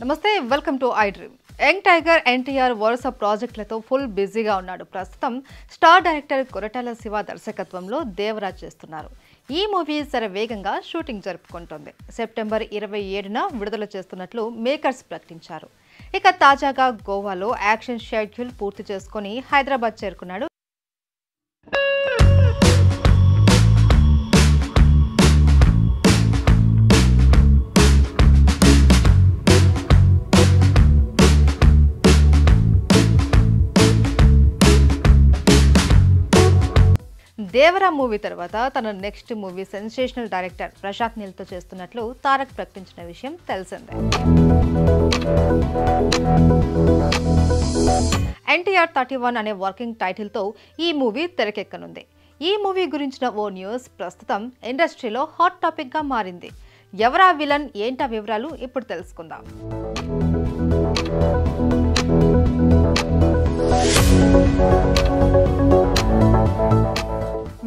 నమస్తే, welcome to I dream. Young tiger NTR వరుస ప్రాజెక్టులతో full బిజీగా ఉన్నాడు. ప్రస్తుతం స్టార్ డైరెక్టర్ కొరటాల శివ దర్శకత్వంలో దేవరాజ్ చేస్తున్నారు. ఈ మూవీ వేగంగా షూటింగ్ జరుపుకుంటోంది. సెప్టెంబర్ 27న విడుదల చేస్తున్నట్లు మేకర్స్ ప్రకటించారు. ఇక తాజాగా గోవాలో యాక్షన్ షెడ్యూల్ పూర్తి చేసుకుని హైదరాబాద్ చేరుకున్నాడు. దేవరా మూవీ తర్వాత తన next movie sensational director Prashanth నీల్తో చేస్తున్నట్లు తారక్ ప్రకటించిన విషయం తెలిసిందే. ఎన్టీఆర్ 31 అనే వర్కింగ్ టైటిల్తో ఈ మూవీ తెరకెక్కనుంది. ఈ మూవీ గురించిన ఓ న్యూస్ ప్రస్తుతం ఇండస్ట్రీలో హాట్ టాపిక్ గా మారింది. ఎవరా విలన్, ఏంటా వివరాలు ఇప్పుడు తెలుసుకుందాం.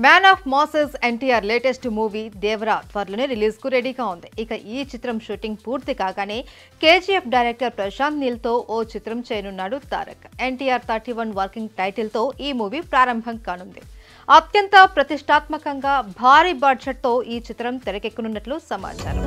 Man of masses NTR latest movie Devara త్వరలోనే రిలీజ్ కు రెడీగా ఉంది. ఇక ఈ చిత్రం షూటింగ్ పూర్తి కాగానే కేజీఎఫ్ డైరెక్టర్ ప్రశాంత్ నీల్తో ఓ చిత్రం చేయనున్నాడు తారక్. ఎన్టీఆర్ 31 వర్కింగ్ టైటిల్ తో ఈ మూవీ ప్రారంభం కానుంది. అత్యంత ప్రతిష్టాత్మకంగా భారీ బడ్జెట్ తో ఈ చిత్రం తెరకెక్కనున్నట్లు సమాచారం.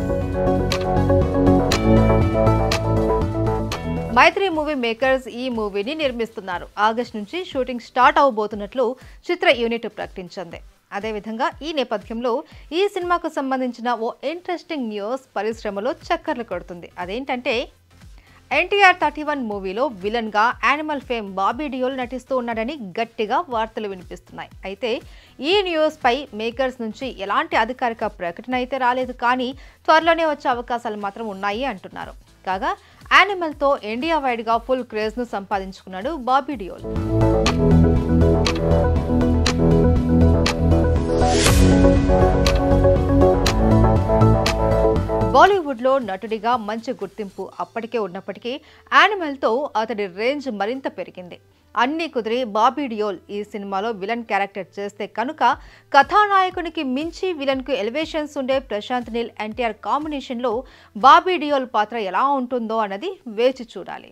మైత్రి మూవీ మేకర్స్ ఈ మూవీని నిర్మిస్తున్నారు. ఆగస్టు నుంచి షూటింగ్ స్టార్ట్ అవబోతున్నట్లు చిత్ర యూనిట్ ప్రకటించింది. అదేవిధంగా ఈ నేపథ్యంలో ఈ సినిమాకు సంబంధించిన ఓ ఇంట్రెస్టింగ్ న్యూస్ పరిశ్రమలో చక్కర్లు కొడుతుంది. అదేంటంటే ఎన్టీఆర్ 31 మూవీలో విలన్ గా యానిమల్ ఫేమ్ బాబీ డియోల్ నటిస్తూ ఉన్నాడని గట్టిగా వార్తలు వినిపిస్తున్నాయి. అయితే ఈ న్యూస్ పై మేకర్స్ నుంచి ఎలాంటి అధికారిక ప్రకటన అయితే రాలేదు, కానీ త్వరలోనే వచ్చే అవకాశాలు మాత్రం ఉన్నాయి అంటున్నారు. కాగా యానిమల్ తో ఇండియా వైడ్ గా ఫుల్ క్రేజ్ ను సంపాదించుకున్నాడు బాబీ డియోల్. బాలీవుడ్ లో నటుడిగా మంచి గుర్తింపు అప్పటికే ఉన్నప్పటికీ యానిమల్ తో అతడి రేంజ్ మరింత పెరిగింది. అన్ని కుదిరి బాబీ డియోల్ ఈ సినిమాలో విలన్ క్యారెక్టర్ చేస్తే కనుక కథానాయకునికి మించి విలన్ కు ఎలివేషన్స్ ఉండే ప్రశాంత్ నీల్ ఎన్టీఆర్ కాంబినేషన్ లో బాబీ డియోల్ పాత్ర ఎలా ఉంటుందో అన్నది వేచి చూడాలి.